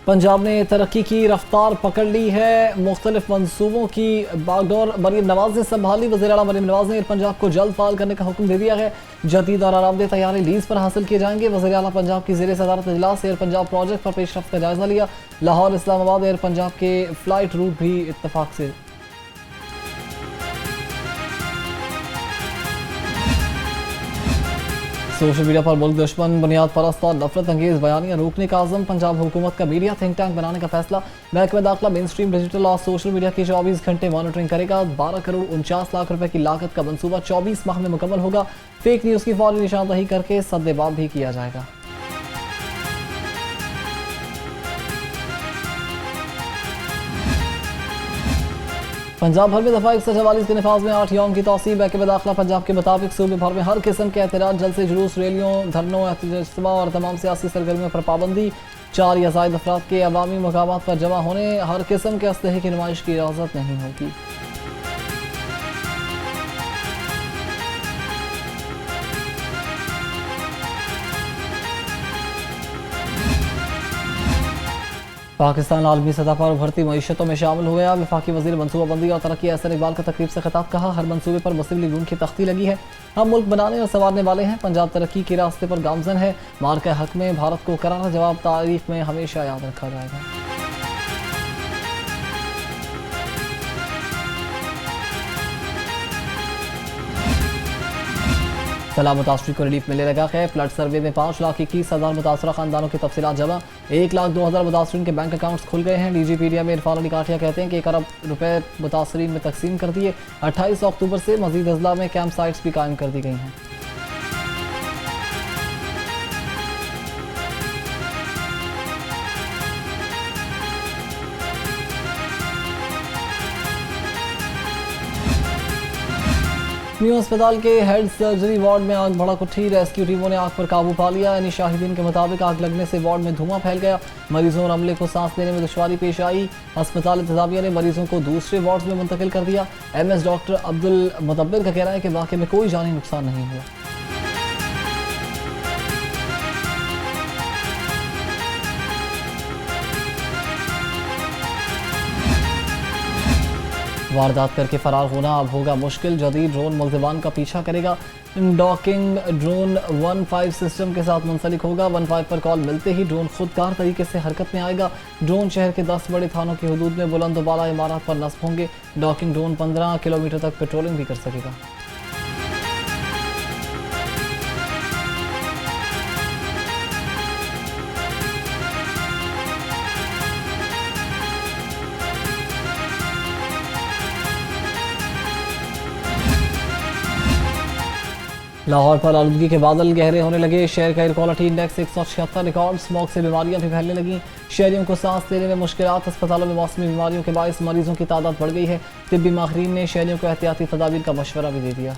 पंजाब ने तरक्की की रफ्तार पकड़ ली है। मुख्तलिफ मनसूबों की बागडोर मरीम नवाज ने संभाली। वज़ीर आला मरीम नवाज ने एयर पंजाब को जल्द फाल करने का हुक्म दे दिया है। जदीद और आरामदेह तैयारी लीज पर हासिल किए जाएंगे। वज़ीर आला पंजाब की ज़ेर सदारत इजलास एयर पंजाब प्रोजेक्ट पर पेशरफ्त का जायजा लिया। लाहौर इस्लामाबाद एयर पंजाब के फ्लाइट रूट भी इत्तफाक से सोशल मीडिया पर मुल्क दुश्मन, बुनियाद परस्त और नफरत अंगेज बयानियां रोकने का आज़म। पंजाब हुकूमत का मीडिया थिंक टैंक बनाने का फैसला। महकमा दाखिला मेन स्ट्रीम डिजिटल और सोशल मीडिया की 24 घंटे मॉनिटरिंग करेगा। 12 करोड़ 49 लाख रुपए की लागत का मंसूबा 24 माह में मुकम्मल होगा। फेक न्यूज़ की फौरी निशानदही करके सद्देबाब भी किया जाएगा। पंजाब भर में दफा 144 के नफाज में 8 यौम की तौसीब। महकमा दाखिला पंजाब के मुताबिक सूबे भर में हर किस्म के एहतजाज, जलसे, जुलूस, रैलियों, धरनों, इज्तिमा और तमाम सियासी सरगर्मियों पर पाबंदी। 4 या ज़ायद अफराद के अवामी मकामात पर जमा होने, हर किस्म के असलहे की नुमाइश की इजाज़त नहीं होगी। पाकिस्तान आलमी सतह पर उभरती मईशतों में शामिल हो गया। वफाकी वज़ीर मनसूबाबंदी और तरक्की एहसन इकबाल का तकरीब से खिताब। कहा, हर मनसूबे पर मुस्लिम लीग नून की तख्ती लगी है। हम मुल्क बनाने और संवारने वाले हैं। पंजाब तरक्की के रास्ते पर गामजन है। मार्का हक में भारत को करारा जवाब तारीख में हमेशा याद रखा जाएगा। सैलाब मुतासरी को रिलीफ मिलने लगा है। फ्लड सर्वे में 5,21,000 मुतासरा खानदानों की तफसीलात जमा। 1,02,000 मुतासरीन के बैंक अकाउंट्स खुल गए हैं। डीजीपीडिया में इरफान अली काठिया कहते हैं कि 1 अरब रुपए मुतासरीन में तकसीम कर दिए। 28 अक्टूबर से मजीद अजला में कैंप साइट्स भी कायम कर दी गई हैं। न्यू अस्पताल के हेड सर्जरी वार्ड में आग भड़क उठी। रेस्क्यू टीमों ने आग पर काबू पा लिया। यानी शाहिदीन के मुताबिक आग लगने से वार्ड में धुआं फैल गया। मरीजों और अमले को सांस लेने में दुश्वारी पेश आई। अस्पताल इंतजामिया ने मरीजों को दूसरे वार्ड में मुंतकिल कर दिया। MS डॉक्टर अब्दुल मुदब्बिर का कहना है कि वाक़े में कोई जानी नुकसान नहीं हुआ। वारदात करके फरार होना अब होगा मुश्किल। जदीद ड्रोन मुल्ज़िमान का पीछा करेगा। डॉकिंग ड्रोन 15 सिस्टम के साथ मुंसलिक होगा। 15 पर कॉल मिलते ही ड्रोन खुदकार तरीके से हरकत में आएगा। ड्रोन शहर के 10 बड़े थानों की हदूद में बुलंद बाला इमारत पर नस्ब होंगे। डॉकिंग ड्रोन 15 किलोमीटर तक पेट्रोलिंग भी कर सकेगा। लाहौर पर आलूदगी के बादल गहरे होने लगे। शहर का air quality index 176 record. Smog से बीमारियां भी फैलने लगी। शहरियों को सांस लेने में मुश्किलात। अस्पतालों में मौसमी बीमारियों के बायस मरीजों की तादाद बढ़ गई है। तिब्बी माहिरीन ने शहरियों को एहतियाती तदाबीर का मशवरा भी दे दिया।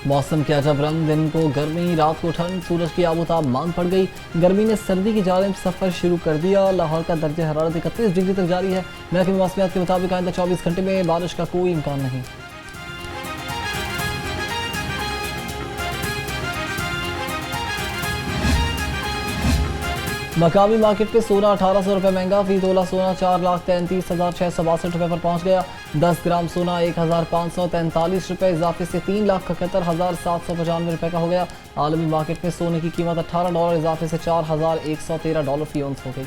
मौसम के अजब रंग, दिन को गर्मी, रात को ठंड, सूरज की आबोताब मांग पड़ गई। गर्मी ने सर्दी की जानिब सफर शुरू कर दिया। लाहौर का दर्जा हरारत 31 डिग्री तक जारी है। महकमे मौसमियात के मुताबिक आइंदा 24 घंटे में बारिश का कोई इम्कान नहीं। मकामी मार्केट पे सोना 1,800 रुपये महंगा। फी तोला सोना 4,33,662 रुपये पर पहुंच गया। 10 ग्राम सोना 1,543 रुपये इजाफे से 3,71,795 रुपये का हो गया। आलमी मार्केट में सोने की कीमत $18 इजाफे से $4,113 फी औंस हो गई।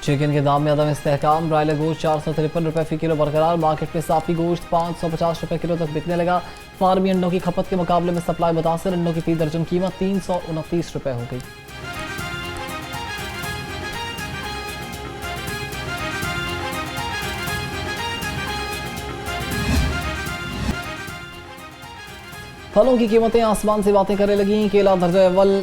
चिकन के दाम में अदम इस्तेहकाम। ब्रायलर गोश्त 453 रुपये फ़ी किलो बरकरार। मार्केट में साफ़ी गोश्त 550 रुपये किलो तक बिकने लगा। फार्मी अंडों की खपत के मुकाबले में सप्लाई मुतासर। अंडों की फ़ी दर्जन कीमत 329 रुपये हो गई। फलों की कीमतें आसमान से बातें करने लगी। केला दर्जा अव्वल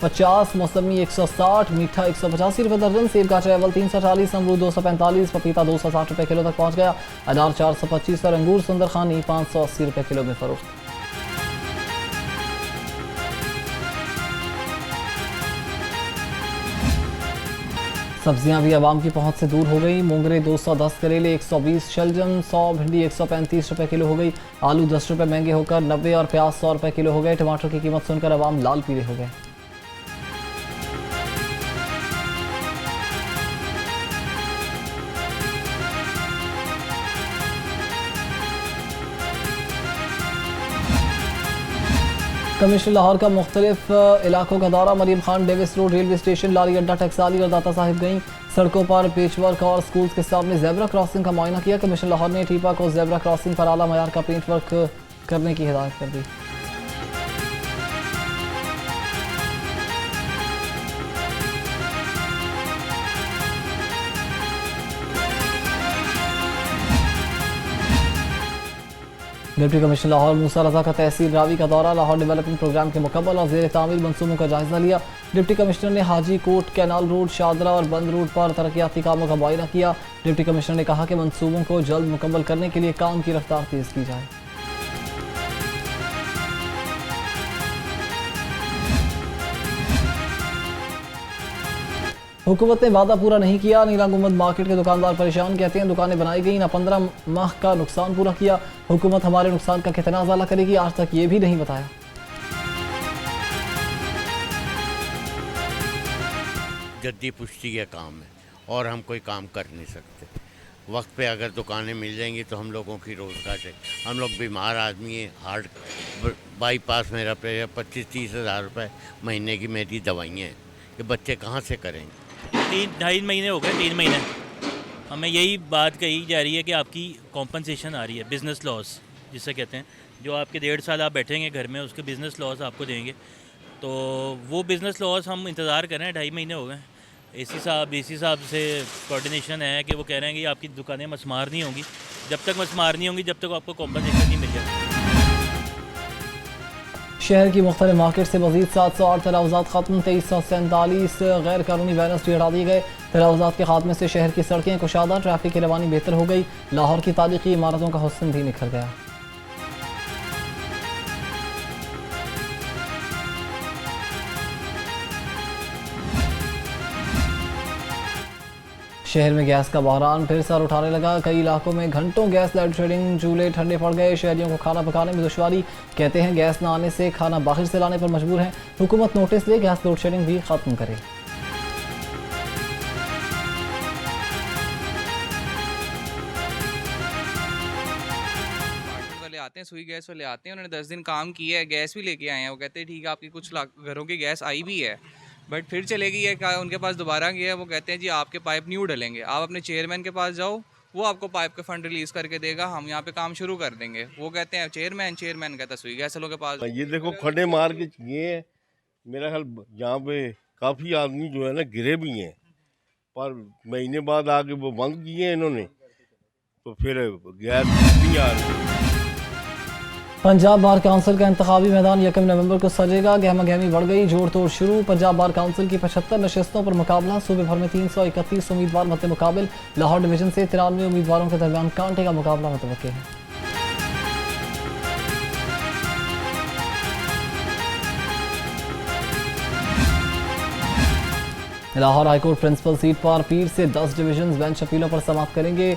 150, मौसमी 160, मीठा 185 रुपये दर्जन। सेब का चावल 340, अमरूद 245, पपीता 260 रुपये किलो तक पहुंच गया। अनार 425 और अंगूर सुंदर खानी 580 रुपये किलो में फरोख्त। सब्जियां भी आवाम की पहुंच से दूर हो गई। मोंगरे 210, करेले 120, शलजम 100, भिंडी 135 रुपए किलो हो गई। आलू 10 रुपए महंगे होकर 90 और प्याज 100 रुपए किलो हो गए। टमाटर की कीमत सुनकर आवाम लाल पीले हो गए। कमिश्नर लाहौर का मुख्तलिफ इलाकों का दौरा। Maryam Khan, Davis Road, railway station, Lari Adda, Taksali और दाता साहिब गई। सड़कों पर पेचवर्क और स्कूल्स के सामने जेब्रा क्रॉसिंग का मुआयना किया। कमिश्नर लाहौर ने टीपा को जेब्रा क्रॉसिंग पर आला मयार का पेंट वर्क करने की हिदायत कर दी। डिप्टी कमिश्नर लाहौर मूसा रजा का तहसील रावी का दौरा। लाहौर डेवलपमेंट प्रोग्राम के मुकम्मल और ज़ेर तामीर मनसूबों का जायजा लिया। डिप्टी कमिश्नर ने हाजी कोट, कैनाल रोड, शादरा और बंद रोड पर तरक्याती कामों का मुआयना किया। डिप्टी कमिश्नर ने कहा कि मनसूबों को जल्द मुकम्मल करने के लिए काम की रफ्तार तेज़ की जाए। हुकूमत ने वादा पूरा नहीं किया। नीला गुंबद मार्केट के दुकानदार परेशान, कहते हैं दुकानें बनाई गई ना 15 माह का नुकसान पूरा किया। हुकूमत हमारे नुकसान का कितना अजाला करेगी, आज तक ये भी नहीं बताया। जद्दी पुश्ती का काम है और हम कोई काम कर नहीं सकते। वक्त पे अगर दुकानें मिल जाएंगी तो हम लोगों की रोज़गार है। हम लोग बीमार आदमी हैं, हार्ट बाईपास मेरा पे 25-30 हज़ार रुपये महीने की मेरी दवाइयाँ हैं। ये बच्चे कहाँ से करेंगे? 3-2.5 महीने हो गए, 3 महीने हमें यही बात कही जा रही है कि आपकी कॉम्पनसेशन आ रही है, बिज़नेस लॉस जिसे कहते हैं। जो आपके 1.5 साल आप बैठेंगे घर में, उसके बिज़नेस लॉस आपको देंगे। तो वो बिज़नेस लॉस हम इंतज़ार कर रहे हैं, 2.5 महीने हो गए। डीसी साहब से कोऑर्डिनेशन है कि वो कह रहे हैं कि आपकी दुकानें मसमार नहीं होंगी। जब तक मसमार नहीं होंगी, जब तक आपको कॉम्पनसेशन नहीं मिल जाएगी। शहर की मुख्तलिफ मार्केट से मजीद 708 तलावज़ात खत्म, 2347 गैर कानूनी बैनर्स हटा दिए गए। तलावज़ात के खात्मे से शहर की सड़कें कुशादा, ट्रैफिक की रवानी बेहतर हो गई। लाहौर की तारीखी इमारतों का हुस्न भी निखर गया। शहर में गैस का बहरान फिर सर उठाने लगा। कई इलाकों में घंटों गैस लोड शेडिंग, चूल्हे ठंडे पड़ गए। शहरियों को खाना पकाने में दुश्वारी, कहते हैं गैस न आने से खाना बाहर से लाने पर मजबूर हैं। हुकूमत नोटिस दे, गैस लोड शेडिंग भी खत्म करे। आते हैं, सुई गैस वाले आते हैं, उन्होंने 10 दिन काम किया है, गैस भी लेके आए हैं। वो कहते हैं ठीक है, आपकी कुछ घरों की गैस आई भी है, बट फिर चले गई है। उनके पास दोबारा गया, वो कहते हैं जी आपके पाइप न्यू डलेंगे, आप अपने चेयरमैन के पास जाओ, वो आपको पाइप का फंड रिलीज़ करके देगा, हम यहाँ पे काम शुरू कर देंगे। वो कहते हैं चेयरमैन कहता है सुई गैस वालों के पास। ये देखो खड्डे मार के ये है, मेरा ख्याल यहाँ पे काफ़ी आदमी जो है ना गिरे भी हैं, पर महीने बाद आके वो बंद किए हैं इन्होंने, तो फिर गैस नहीं आ रही। पंजाब बार काउंसिल का इंतखाबी मैदान 1 नवंबर को सजेगा। गहमा गहमी बढ़ गई, जोड़ तोड़ शुरू। पंजाब बार काउंसिल की 75 नशस्तों पर मुकाबला। सूबे भर में 331 उम्मीदवार मद्दे मुकाबिल। लाहौर डिवीजन से 93 उम्मीदवारों के दरमियान कांटे का मुकाबला मुतवक्के है। लाहौर हाईकोर्ट प्रिंसिपल सीट पर पीर से 10 डिवीजन बेंच अपीलों पर समाप्त करेंगे।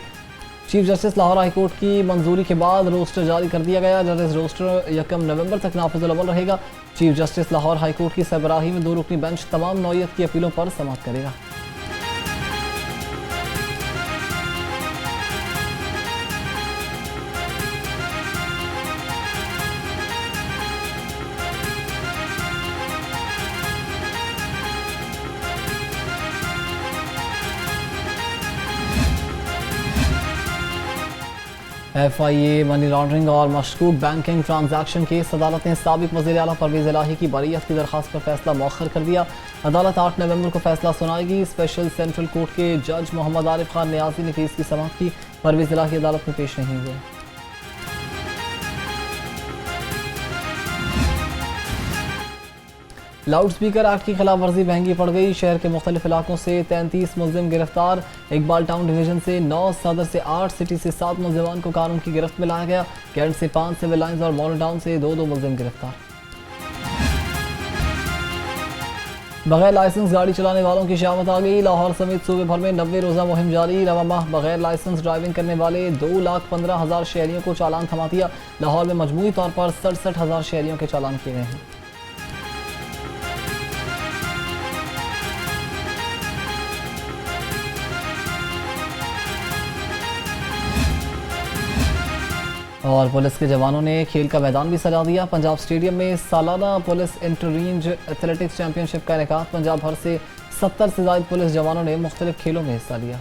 चीफ जस्टिस लाहौर हाईकोर्ट की मंजूरी के बाद रोस्टर जारी कर दिया गया। जजेस रोस्टर 1 नवंबर तक नाफिजुल अमल रहेगा। चीफ जस्टिस लाहौर हाईकोर्ट की सरबराही में 2 रुकनी बेंच तमाम नौयत की अपीलों पर समाप्त करेगा। FIA मनी लॉन्ड्रिंग और मशकूक बैंकिंग ट्रांजैक्शन केस। अदालत ने साबिक वज़ीर आला परवेज़ इलाही की बरीयत की दरख्वास्त पर फैसला मौखर कर दिया। अदालत 8 नवंबर को फैसला सुनाएगी। स्पेशल सेंट्रल कोर्ट के जज मोहम्मद आरिफ खान नियाजी ने केस की समाअत की। परवेज़ इलाही अदालत में पेश नहीं हुए। लाउड स्पीकर एक्ट की खिलाफ वर्जी महंगी पड़ गई। शहर के मुख्तलिफ इलाकों से 33 मुलजिम गिरफ्तार। इकबाल टाउन डिवीजन से 9, सदर से 8, सिटी से 7 मुलजिमान को कानून की गिरफ्त में लाया गया। कैंट से 5, सिविल लाइंस और मॉडल टाउन से 2 मुलजिम गिरफ्तार। बगैर लाइसेंस गाड़ी चलाने वालों की शामत आ गई। लाहौर समेत सूबे भर में 90 रोज़ा मुहिम जारी। रवा माह बगैर लाइसेंस ड्राइविंग करने वाले 2,15,000 शहरियों को चालान थमा दिया। लाहौर में मजमूई तौर पर 67,000 शहरियों के चालान किए गए हैं। और पुलिस के जवानों ने खेल का मैदान भी सजा दिया। पंजाब स्टेडियम में सालाना पुलिस इंटर-रेंज एथलेटिक्स चैंपियनशिप का इनेकाद। पंजाब भर से 70 से ज़ायद पुलिस जवानों ने मुख्तलिफ खेलों में हिस्सा लिया।